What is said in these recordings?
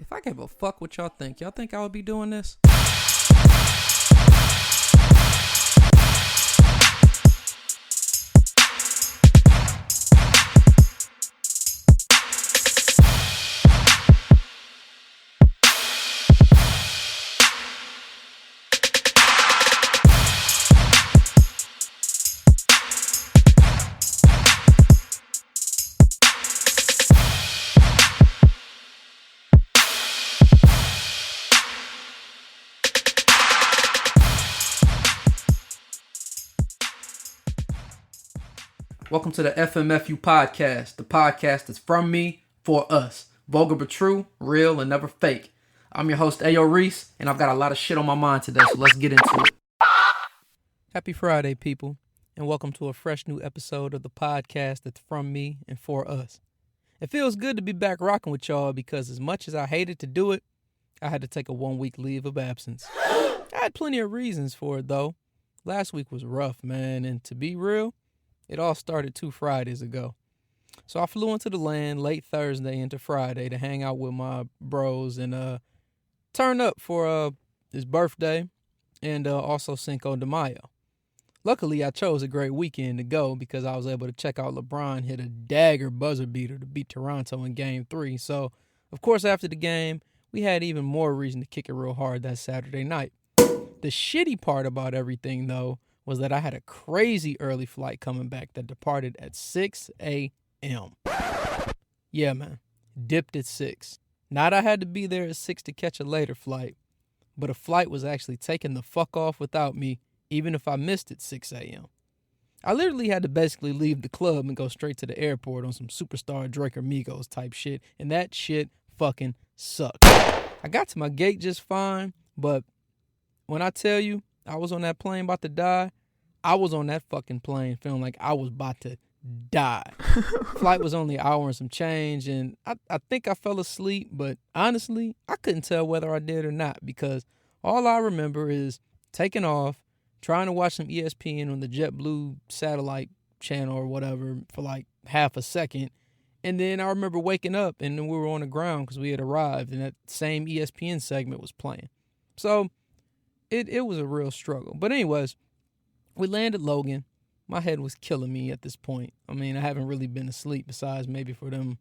If I gave a fuck what y'all think I would be doing this? Welcome to the FMFU podcast, the podcast that's from me, for us. Vulgar but true, real and never fake. I'm your host, Reese, and I've got a lot of shit on my mind today, so let's get into it. Happy Friday, people, and welcome to a fresh new episode of the podcast that's from me and for us. It feels good to be back rocking with y'all because as much as I hated to do it, I had to take a 1-week leave of absence. I had plenty of reasons for it, though. Last week was rough, man, and to be real, it all started 2 Fridays ago. So I flew into the land late Thursday into Friday to hang out with my bros and turn up for his birthday and also Cinco de Mayo. Luckily, I chose a great weekend to go because I was able to check out LeBron hit a dagger buzzer beater to beat Toronto in Game 3. So, of course, after the game, we had even more reason to kick it real hard that Saturday night. The shitty part about everything, though, was that I had a crazy early flight coming back that departed at 6 a.m. Yeah, man. Dipped at 6. Not I had to be there at 6 to catch a later flight, but a flight was actually taking the fuck off without me, even if I missed at 6 a.m. I literally had to basically leave the club and go straight to the airport on some superstar Drake or Migos type shit, and that shit fucking sucked. I got to my gate just fine, but when I tell you, I was on that plane about to die, I was on that fucking plane feeling like I was about to die. Flight was only an hour and some change, and I think I fell asleep, but honestly, I couldn't tell whether I did or not because all I remember is taking off, trying to watch some ESPN on the JetBlue satellite channel or whatever for like half a second, and then I remember waking up and then we were on the ground because we had arrived and that same ESPN segment was playing. So It was a real struggle. But anyways, we landed Logan. My head was killing me at this point. I mean, I haven't really been asleep besides maybe for them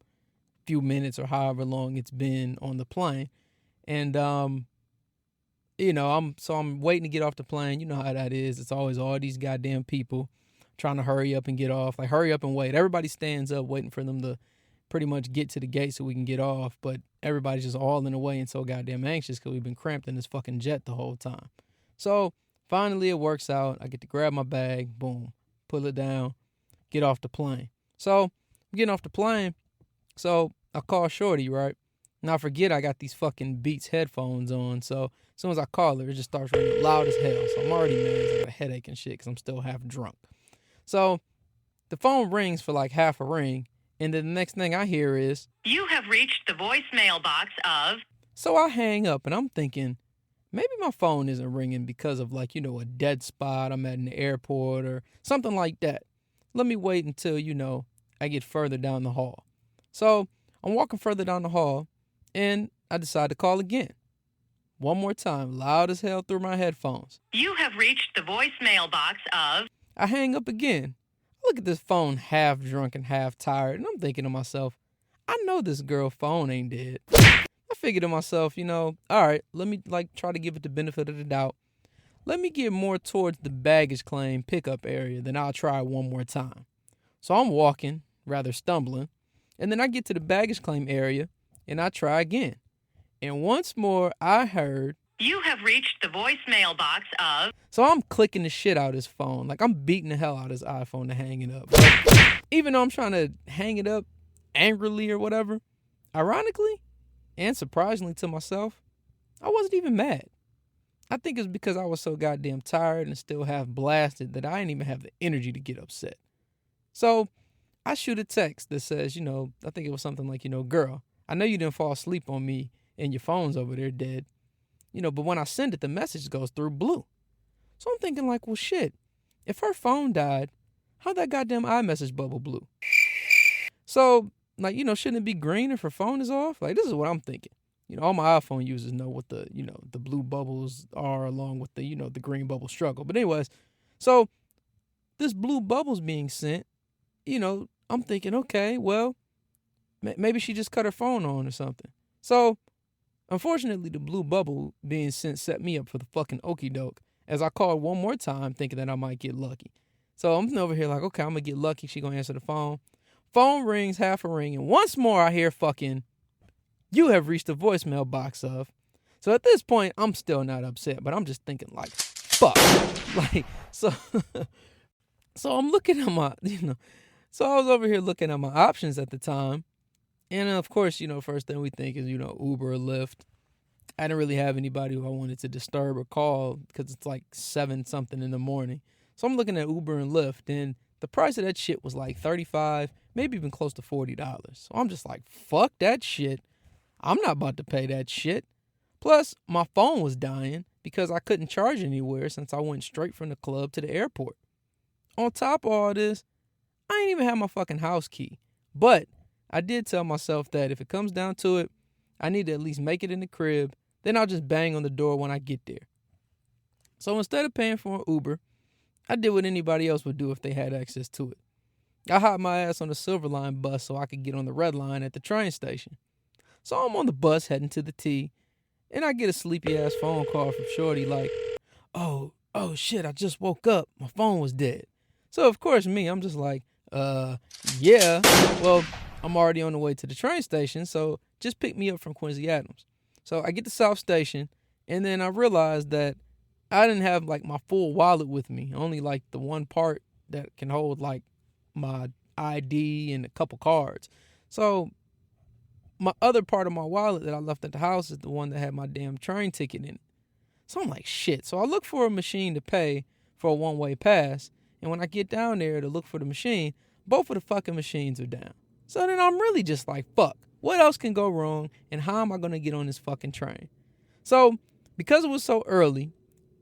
few minutes or however long it's been on the plane. And, I'm waiting to get off the plane. You know how that is. It's always all these goddamn people trying to hurry up and get off. Like, hurry up and wait. Everybody stands up waiting for them to pretty much get to the gate so we can get off. But everybody's just all in the way and so goddamn anxious because we've been cramped in this fucking jet the whole time. So finally it works out. I get to grab my bag, boom, pull it down, get off the plane. So I'm getting off the plane. So I call Shorty, right? And I forget I got these fucking Beats headphones on. So as soon as I call her, it just starts ringing loud as hell. So I'm already mad. I got a headache and shit because I'm still half drunk. So the phone rings for like half a ring. And then the next thing I hear is, "You have reached the voicemail box of..." So I hang up and I'm thinking, maybe my phone isn't ringing because of a dead spot I'm at in the airport or something like that. Let me wait until, I get further down the hall. So I'm walking further down the hall and I decide to call again. One more time, loud as hell through my headphones. "You have reached the voicemail box of..." I hang up again. I look at this phone half drunk and half tired and I'm thinking to myself, I know this girl phone ain't dead. I figured to myself, all right, let me try to give it the benefit of the doubt. Let me get more towards the baggage claim pickup area, then I'll try one more time. So I'm walking, rather stumbling, and then I get to the baggage claim area and I try again. And once more I heard, "You have reached the voicemail box of..." So I'm clicking the shit out of his phone. Like I'm beating the hell out of his iPhone to hang it up. But even though I'm trying to hang it up angrily or whatever, ironically, and surprisingly to myself, I wasn't even mad. I think it's because I was so goddamn tired and still half blasted that I didn't even have the energy to get upset. So I shoot a text that says, I think it was something like, "Girl, I know you didn't fall asleep on me and your phone's over there dead. But when I send it, the message goes through blue." So I'm thinking like, well, shit, if her phone died, how'd that goddamn iMessage bubble blue? So, shouldn't it be green if her phone is off? Like, this is what I'm thinking. all my iPhone users know what the blue bubbles are along with the the green bubble struggle. But anyways, so this blue bubble's being sent. I'm thinking, okay, well, maybe she just cut her phone on or something. So unfortunately, the blue bubble being sent set me up for the fucking okie doke. As I called one more time, thinking that I might get lucky. So I'm over here like, okay, I'm gonna get lucky. She gonna answer the phone. Phone rings, half a ring, and once more I hear fucking, "You have reached the voicemail box of." So at this point, I'm still not upset, but I'm just thinking like, fuck. Like, so so I'm looking at my, so I was over here looking at my options at the time. And of course, first thing we think is, Uber or Lyft. I didn't really have anybody who I wanted to disturb or call because it's like 7 something in the morning. So I'm looking at Uber and Lyft, and the price of that shit was like $35, maybe even close to $40. So I'm just like, fuck that shit. I'm not about to pay that shit. Plus, my phone was dying because I couldn't charge anywhere since I went straight from the club to the airport. On top of all this, I ain't even have my fucking house key. But I did tell myself that if it comes down to it, I need to at least make it in the crib. Then I'll just bang on the door when I get there. So instead of paying for an Uber, I did what anybody else would do if they had access to it. I hopped my ass on the Silver Line bus so I could get on the Red Line at the train station. So I'm on the bus heading to the T, and I get a sleepy ass phone call from Shorty like, oh shit, I just woke up. My phone was dead. So of course I'm just like, yeah. Well, I'm already on the way to the train station, so just pick me up from Quincy Adams. So I get to South Station, and then I realized that I didn't have like my full wallet with me, only like the one part that can hold like my ID and a couple cards. So my other part of my wallet that I left at the house is the one that had my damn train ticket in it. So I'm like, shit. So I look for a machine to pay for a one-way pass, and when I get down there to look for the machine, both of the fucking machines are down. So then I'm really just like, fuck, what else can go wrong, and how am I going to get on this fucking train? So because it was so early,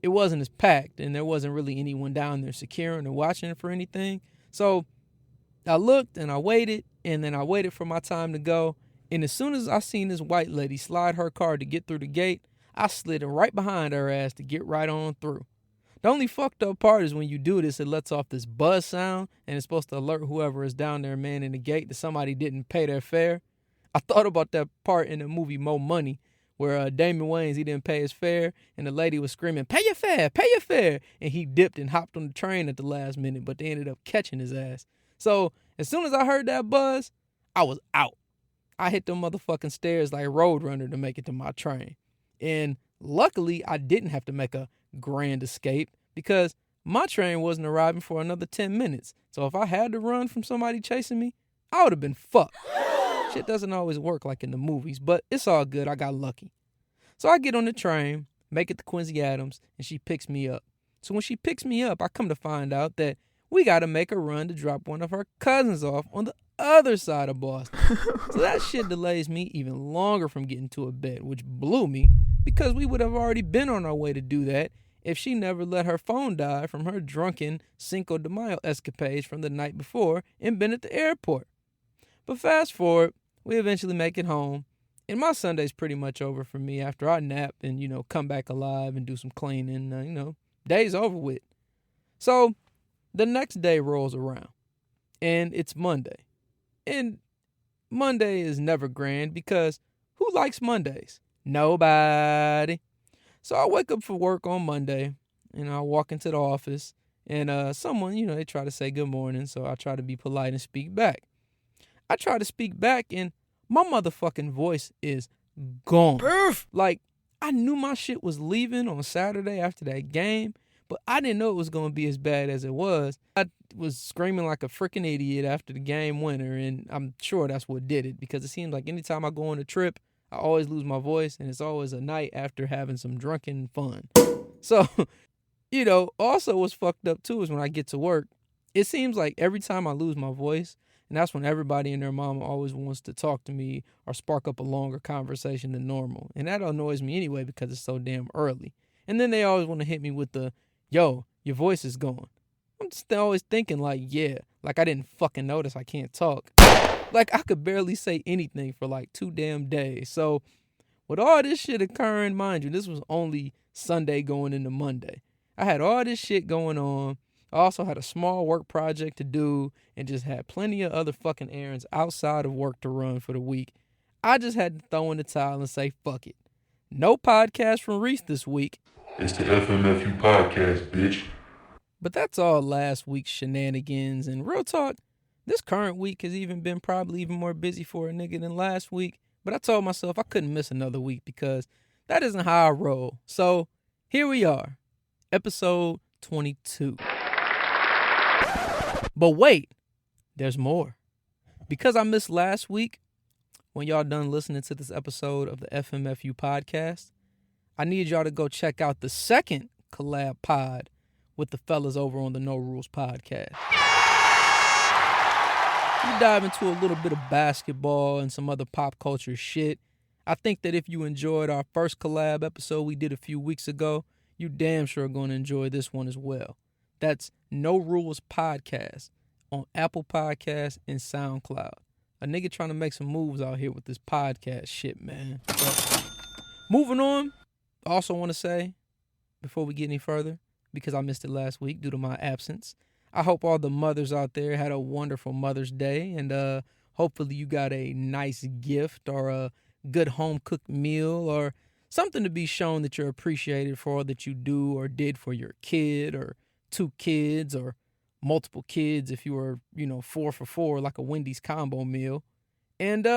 it wasn't as packed, and there wasn't really anyone down there securing or watching for anything. So I looked, and I waited, and then I waited for my time to go, and as soon as I seen this white lady slide her car to get through the gate, I slid right behind her ass to get right on through. The only fucked up part is when you do this, it lets off this buzz sound, and it's supposed to alert whoever is down there manning the gate that somebody didn't pay their fare. I thought about that part in the movie Mo Money, where Damon Wayans, he didn't pay his fare, and the lady was screaming, pay your fare, and he dipped and hopped on the train at the last minute, but they ended up catching his ass. So as soon as I heard that buzz, I was out. I hit them motherfucking stairs like Roadrunner to make it to my train. And luckily, I didn't have to make a grand escape because my train wasn't arriving for another 10 minutes. So if I had to run from somebody chasing me, I would have been fucked. Shit doesn't always work like in the movies, but it's all good. I got lucky. So I get on the train, make it to Quincy Adams, and she picks me up. So when she picks me up, I come to find out that we got to make a run to drop one of her cousins off on the other side of Boston. So that shit delays me even longer from getting to a bed, which blew me because we would have already been on our way to do that if she never let her phone die from her drunken Cinco de Mayo escapades from the night before and been at the airport. But fast forward, we eventually make it home, and my Sunday's pretty much over for me after I nap and, come back alive and do some cleaning. Day's over with. So the next day rolls around, and it's Monday. And Monday is never grand because who likes Mondays? Nobody. So I wake up for work on Monday, and I walk into the office, and someone, they try to say good morning, so I try to be polite and speak back. I try to speak back, and my motherfucking voice is gone. Like, I knew my shit was leaving on Saturday after that game, but I didn't know it was going to be as bad as it was. I was screaming like a freaking idiot after the game winner, and I'm sure that's what did it, because it seems like anytime I go on a trip, I always lose my voice, and it's always a night after having some drunken fun. So, also what's fucked up too is when I get to work, it seems like every time I lose my voice, and that's when everybody and their mama always wants to talk to me or spark up a longer conversation than normal. And that annoys me anyway because it's so damn early. And then they always want to hit me with the, yo, your voice is gone. I'm just always thinking like, yeah, like I didn't fucking notice I can't talk. Like I could barely say anything for like 2 damn days. So With all this shit occurring, mind you, this was only Sunday going into Monday. I had all this shit going on. I also had a small work project to do and just had plenty of other fucking errands outside of work to run for the week. I just had to throw in the towel and say, fuck it. No podcast from Reese this week. It's the FMFU podcast, bitch. But that's all last week's shenanigans. And real talk, this current week has even been probably even more busy for a nigga than last week. But I told myself I couldn't miss another week because that isn't how I roll. So here we are, episode 22. But wait, there's more. Because I missed last week, when y'all done listening to this episode of the FMFU podcast, I need y'all to go check out the second collab pod with the fellas over on the No Rules podcast. We dive into a little bit of basketball and some other pop culture shit. I think that if you enjoyed our first collab episode we did a few weeks ago, you damn sure are going to enjoy this one as well. That's No Rules Podcast on Apple Podcasts and SoundCloud. A nigga trying to make some moves out here with this podcast shit, man. But moving on, I also want to say, before we get any further, because I missed it last week due to my absence, I hope all the mothers out there had a wonderful Mother's Day, and hopefully you got a nice gift or a good home-cooked meal or something to be shown that you're appreciated for all that you do or did for your kid or two kids or multiple kids if you were, 4 for 4 like a Wendy's combo meal. And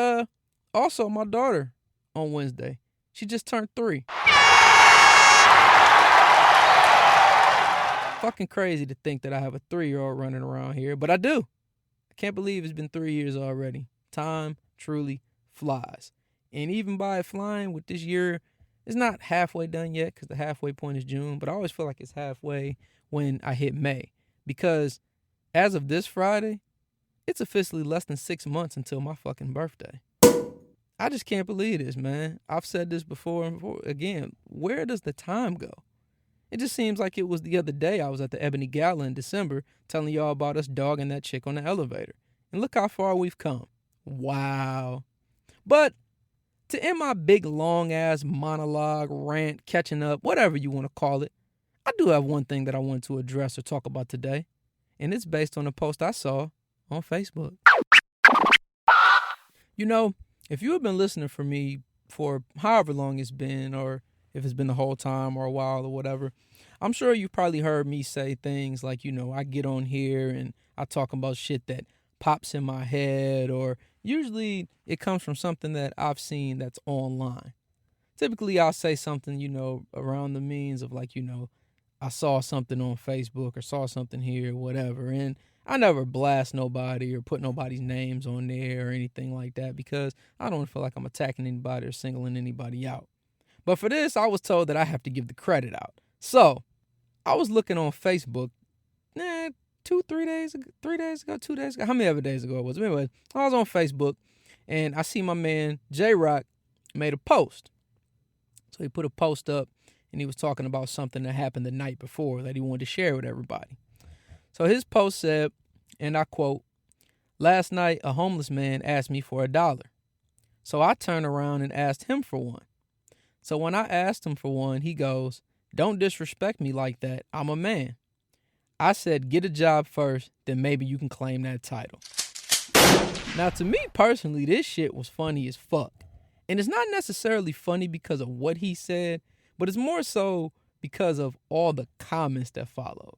also my daughter on Wednesday. She just turned 3. Fucking crazy to think that I have a 3-year-old running around here, but I do. I can't believe it's been 3 years already. Time truly flies. And even by it flying with this year, it's not halfway done yet because the halfway point is June, but I always feel like it's halfway when I hit May. Because as of this Friday, it's officially less than 6 months until my fucking birthday. I just can't believe this, man. I've said this before and before. Again, where does the time go? It just seems like it was the other day I was at the Ebony Gala in December telling y'all about us dogging that chick on the elevator. And look how far we've come. Wow. But to end my big long-ass monologue, rant, catching up, whatever you want to call it, I do have one thing that I want to address or talk about today. And it's based on a post I saw on Facebook. If you have been listening for me for however long it's been, or if it's been the whole time or a while or whatever, I'm sure you've probably heard me say things like, I get on here and I talk about shit that pops in my head, or usually it comes from something that I've seen that's online. Typically I'll say something, around the means of like, I saw something on Facebook or saw something here, whatever. And I never blast nobody or put nobody's names on there or anything like that because I don't feel like I'm attacking anybody or singling anybody out. But for this, I was told that I have to give the credit out. So I was looking on Facebook 2 days ago, how many other days ago it was? Anyway, I was on Facebook and I see my man J-Rock made a post. So he put a post up and he was talking about something that happened the night before that he wanted to share with everybody. So his post said, and I quote, "Last night a homeless man asked me for $1. So I turned around and asked him for one. So when I asked him for one, he goes, 'Don't disrespect me like that. I'm a man.' I said, 'Get a job first, then maybe you can claim that title.'" Now, to me personally, this shit was funny as fuck. And it's not necessarily funny because of what he said, but it's more so because of all the comments that followed.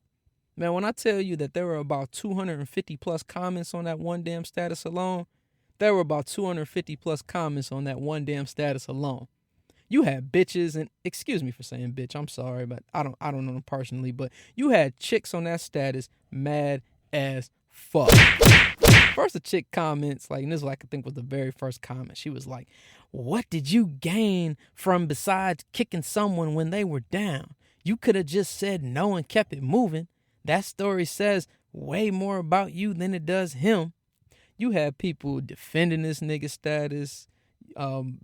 Man, when I tell you that there were about 250 plus comments on that one damn status alone, there were about 250 plus comments on that one damn status alone. You had bitches, and excuse me for saying bitch, I'm sorry, but I don't know them personally, but you had chicks on that status mad as fuck. First, the chick comments, and this I think was the very first comment. She was like, "What did you gain from besides kicking someone when they were down? You could have just said no and kept it moving. That story says way more about you than it does him." You had people defending this nigga status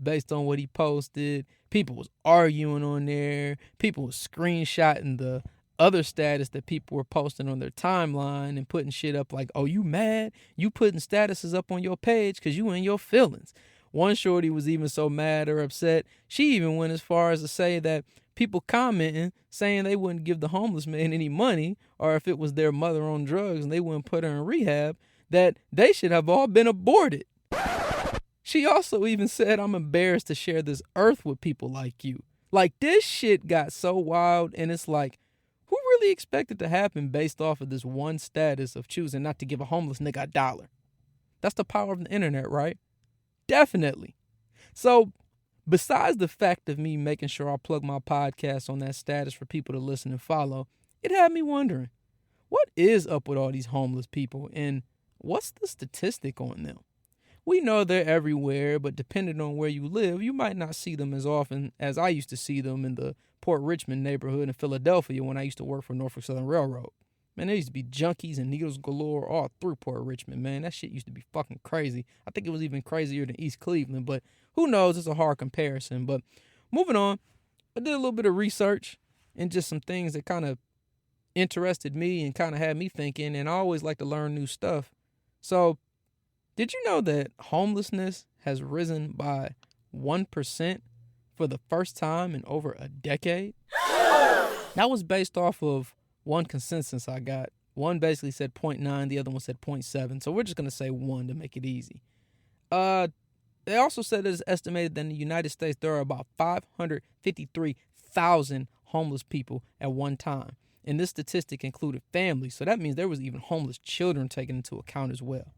based on what he posted. People was arguing on there. People was screenshotting the other status that people were posting on their timeline and putting shit up like, "Oh, you mad? You putting statuses up on your page because you in your feelings." One shorty was even so mad or upset, she even went as far as to say that people commenting saying they wouldn't give the homeless man any money, or if it was their mother on drugs and they wouldn't put her in rehab, that they should have all been aborted. She also even said, I'm embarrassed to share this earth with people like you. Like, this shit got so wild, and it's like, who really expected to happen based off of this one status of choosing not to give a homeless nigga $1? That's the power of the internet, right? Definitely. So, besides the fact of me making sure I plug my podcast on that status for people to listen and follow, it had me wondering, what is up with all these homeless people, and what's the statistic on them? We know they're everywhere, but depending on where you live, you might not see them as often as I used to see them in the Port Richmond neighborhood in Philadelphia when I used to work for Norfolk Southern Railroad. Man, there used to be junkies and needles galore all through Port Richmond, man. That shit used to be fucking crazy. I think it was even crazier than East Cleveland, but who knows? It's a hard comparison. But moving on, I did a little bit of research and just some things that kind of interested me and kind of had me thinking, and I always like to learn new stuff. So, did you know that homelessness has risen by 1% for the first time in over a decade? That was based off of one consensus I got. One basically said 0.9, the other one said 0.7. So we're just going to say 1 to make it easy. They also said it's estimated that in the United States there are about 553,000 homeless people at one time. And this statistic included families, so that means there was even homeless children taken into account as well.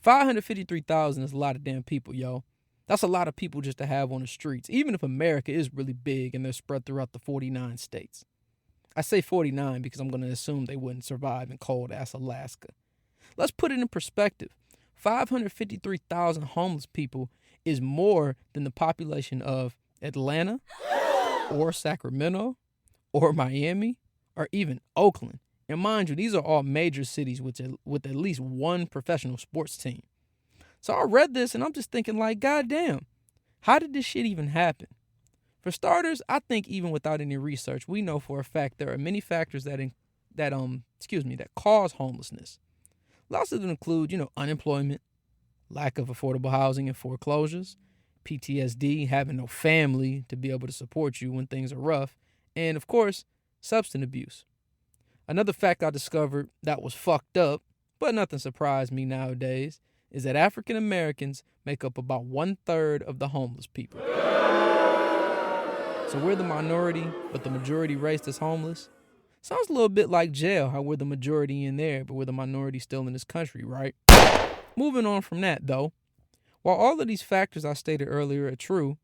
553,000 is a lot of damn people, yo. That's a lot of people just to have on the streets, even if America is really big and they're spread throughout the 49 states. I say 49 because I'm going to assume they wouldn't survive in cold-ass Alaska. Let's put it in perspective. 553,000 homeless people is more than the population of Atlanta or Sacramento or Miami or even Oakland. And mind you, these are all major cities with at least one professional sports team. So I read this and I'm just thinking like, goddamn, how did this shit even happen? For starters, I think even without any research, we know for a fact there are many factors that cause homelessness. Lots of them include, unemployment, lack of affordable housing and foreclosures, PTSD, having no family to be able to support you when things are rough, and of course, substance abuse. Another fact I discovered that was fucked up, but nothing surprised me nowadays, is that African Americans make up about 1/3 of the homeless people. So we're the minority, but the majority race that's homeless. Sounds a little bit like jail, how we're the majority in there, but we're the minority still in this country, right? Moving on from that, though, while all of these factors I stated earlier are true,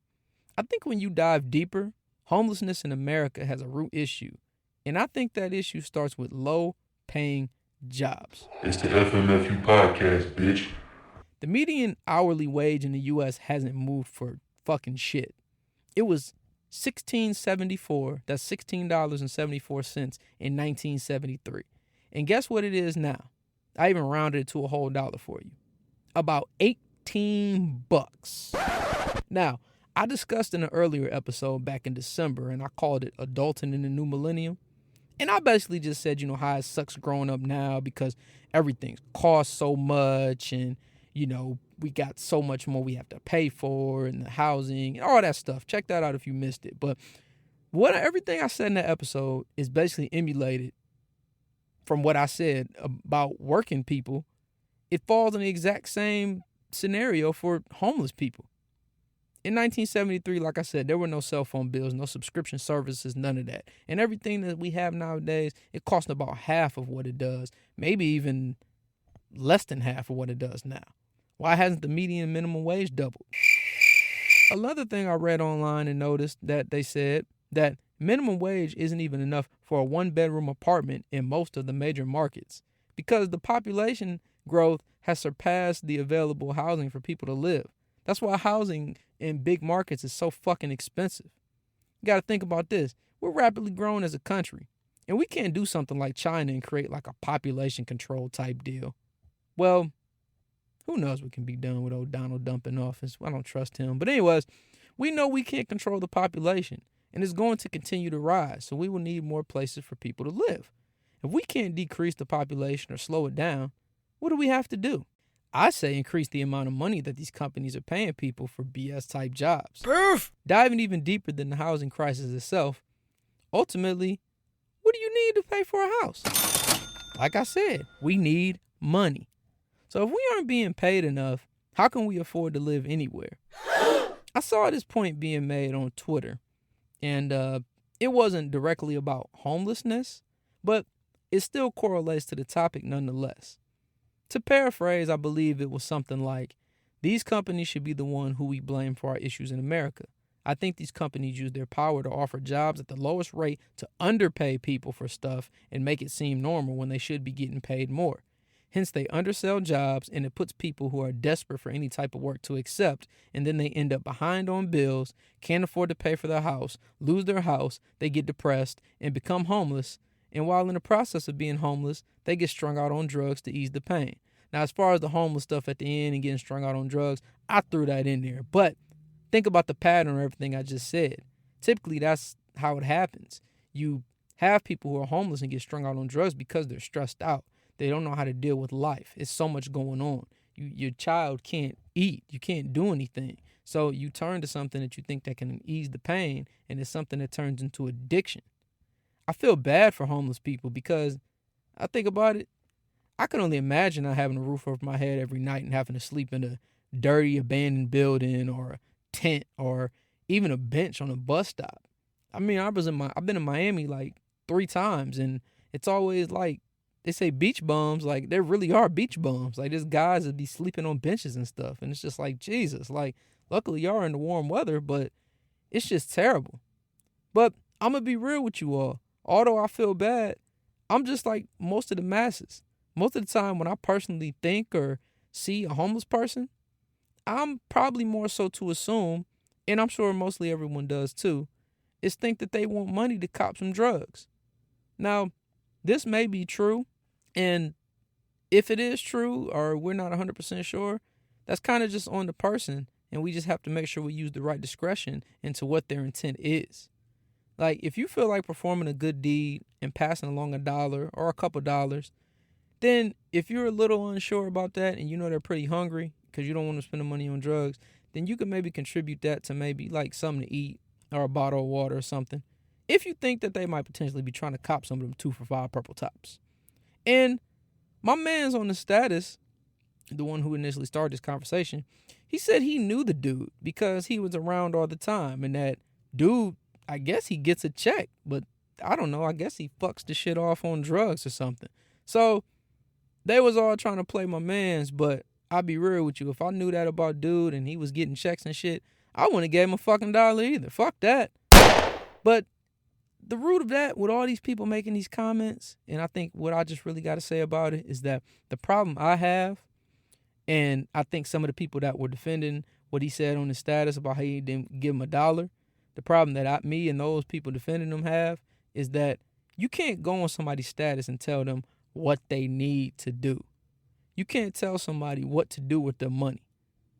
I think when you dive deeper, homelessness in America has a root issue. And I think that issue starts with low-paying jobs. It's the FMFU podcast, bitch. The median hourly wage in the U.S. hasn't moved for fucking shit. It was $16.74, that's $16.74 in 1973. And guess what it is now? I even rounded it to a whole dollar for you. About $18. Now, I discussed in an earlier episode back in December, and I called it Adulting in the New Millennium. And I basically just said, how it sucks growing up now because everything costs so much and, we got so much more we have to pay for and the housing and all that stuff. Check that out if you missed it. But everything I said in that episode is basically emulated from what I said about working people. It falls in the exact same scenario for homeless people. In 1973, like I said, there were no cell phone bills, no subscription services, none of that. And everything that we have nowadays, it costs about half of what it does, maybe even less than half of what it does now. Why hasn't the median minimum wage doubled? Another thing I read online and noticed that they said that minimum wage isn't even enough for a one-bedroom apartment in most of the major markets because the population growth has surpassed the available housing for people to live. That's why housing in big markets is so fucking expensive. You got to think about this. We're rapidly growing as a country, and we can't do something like China and create like a population control type deal. Well, who knows what can be done with old Donald Trump in office. I don't trust him. But anyways, we know we can't control the population, and it's going to continue to rise, so we will need more places for people to live. If we can't decrease the population or slow it down, what do we have to do? I say increase the amount of money that these companies are paying people for BS type jobs. Proof. Diving even deeper than the housing crisis itself, ultimately, what do you need to pay for a house? Like I said, we need money. So if we aren't being paid enough, how can we afford to live anywhere? I saw this point being made on Twitter, and it wasn't directly about homelessness, but it still correlates to the topic nonetheless. To paraphrase, I believe it was something like, these companies should be the one who we blame for our issues in America. I think these companies use their power to offer jobs at the lowest rate to underpay people for stuff and make it seem normal when they should be getting paid more. Hence, they undersell jobs, and it puts people who are desperate for any type of work to accept, and then they end up behind on bills, can't afford to pay for their house, lose their house, they get depressed, and become homeless. And while in the process of being homeless, they get strung out on drugs to ease the pain. Now, as far as the homeless stuff at the end and getting strung out on drugs, I threw that in there. But think about the pattern of everything I just said. Typically, that's how it happens. You have people who are homeless and get strung out on drugs because they're stressed out. They don't know how to deal with life. It's so much going on. Your child can't eat. You can't do anything. So you turn to something that you think that can ease the pain, and it's something that turns into addiction. I feel bad for homeless people because I think about it. I can only imagine not having a roof over my head every night and having to sleep in a dirty, abandoned building or a tent or even a bench on a bus stop. I mean, I've been in Miami like 3 times, and it's always like, they say beach bums, like there really are beach bums. Like there's guys that be sleeping on benches and stuff. And it's just like, Jesus, like luckily y'all are in the warm weather, but it's just terrible. But I'm going to be real with you all. Although I feel bad, I'm just like most of the masses. Most of the time when I personally think or see a homeless person, I'm probably more so to assume, and I'm sure mostly everyone does too, is think that they want money to cop some drugs. Now, this may be true. And if it is true, or we're not 100% sure, that's kind of just on the person. And we just have to make sure we use the right discretion into what their intent is. Like, if you feel like performing a good deed and passing along $1 or a couple dollars, then if you're a little unsure about that and you know they're pretty hungry because you don't want to spend the money on drugs, then you can maybe contribute that to maybe like something to eat or a bottle of water or something. If you think that they might potentially be trying to cop some of them 2 for $5 purple tops. And my man's on the status, the one who initially started this conversation, he said he knew the dude because he was around all the time. And that dude, I guess he gets a check, but I don't know. I guess he fucks the shit off on drugs or something. So they was all trying to play my man's, but I'll be real with you. If I knew that about dude and he was getting checks and shit, I wouldn't have gave him a fucking dollar either. Fuck that. But the root of that, with all these people making these comments, and I think what I just really got to say about it is that the problem I have, and I think some of the people that were defending what he said on his status about how he didn't give him a dollar, the problem that me and those people defending him have is that you can't go on somebody's status and tell them what they need to do. You can't tell somebody what to do with their money.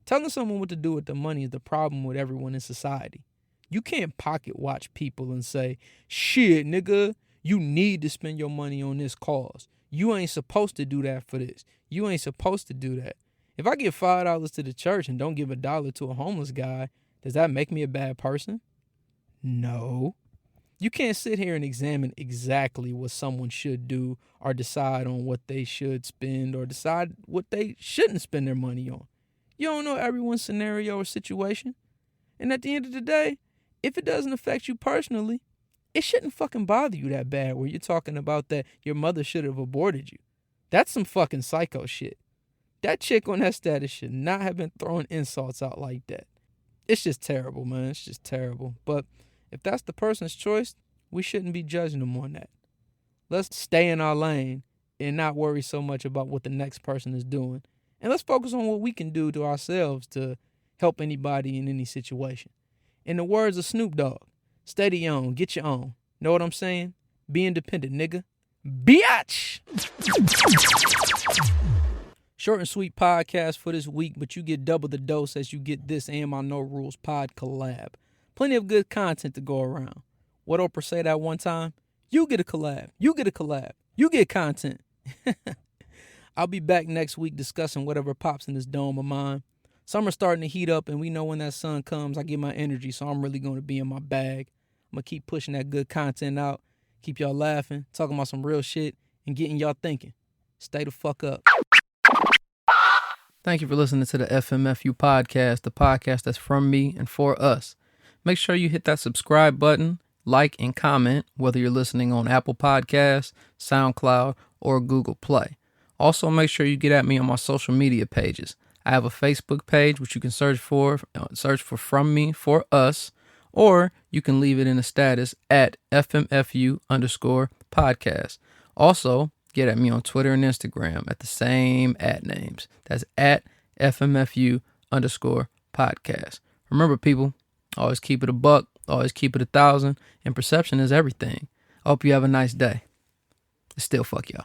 Telling someone what to do with their money is the problem with everyone in society. You can't pocket watch people and say, shit, nigga, you need to spend your money on this cause. You ain't supposed to do that for this. You ain't supposed to do that. If I give $5 to the church and don't give $1 to a homeless guy, does that make me a bad person? No. You can't sit here and examine exactly what someone should do or decide on what they should spend or decide what they shouldn't spend their money on. You don't know everyone's scenario or situation. And at the end of the day, if it doesn't affect you personally, it shouldn't fucking bother you that bad where you're talking about that your mother should have aborted you. That's some fucking psycho shit. That chick on that status should not have been throwing insults out like that. It's just terrible, man. It's just terrible. But if that's the person's choice, we shouldn't be judging them on that. Let's stay in our lane and not worry so much about what the next person is doing. And let's focus on what we can do to ourselves to help anybody in any situation. In the words of Snoop Dogg, steady your own, get your own. Know what I'm saying? Be independent, nigga. Biatch! Short and sweet podcast for this week, but you get double the dose as you get this and my No Rules Pod collab. Plenty of good content to go around. What Oprah say that one time? You get a collab. You get a collab. You get content. I'll be back next week discussing whatever pops in this dome of mine. Summer's starting to heat up, and we know when that sun comes, I get my energy, so I'm really going to be in my bag. I'm going to keep pushing that good content out, keep y'all laughing, talking about some real shit, and getting y'all thinking. Stay the fuck up. Thank you for listening to the FMFU podcast, the podcast that's from me and for us. Make sure you hit that subscribe button, like, and comment, whether you're listening on Apple Podcasts, SoundCloud, or Google Play. Also, make sure you get at me on my social media pages. I have a Facebook page, which you can search for From Me For Us, or you can leave it in a status at FMFU_podcast. Also, get at me on Twitter and Instagram at the same @names. That's at FMFU_podcast. Remember, people, always keep it a buck, always keep it 1,000, and perception is everything. I hope you have a nice day. Still fuck y'all.